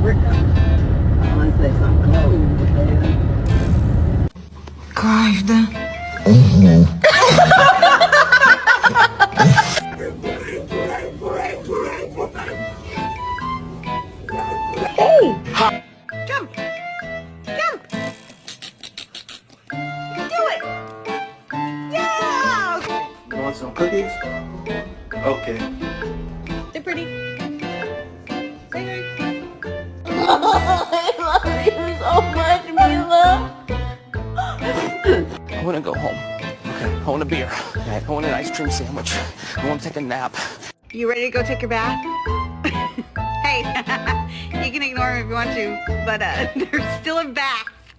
I want to say something cold. Кайф, да? Jump! Jump! Do it! Yeah! You want some cookies? Okay. They're pretty. Say hi. I love you so much, Mila. I want to go home. Okay. I want a beer. I want an ice cream sandwich. I want to take a nap. You ready to go take your bath? Hey, you can ignore him if you want to, but there's still a bath.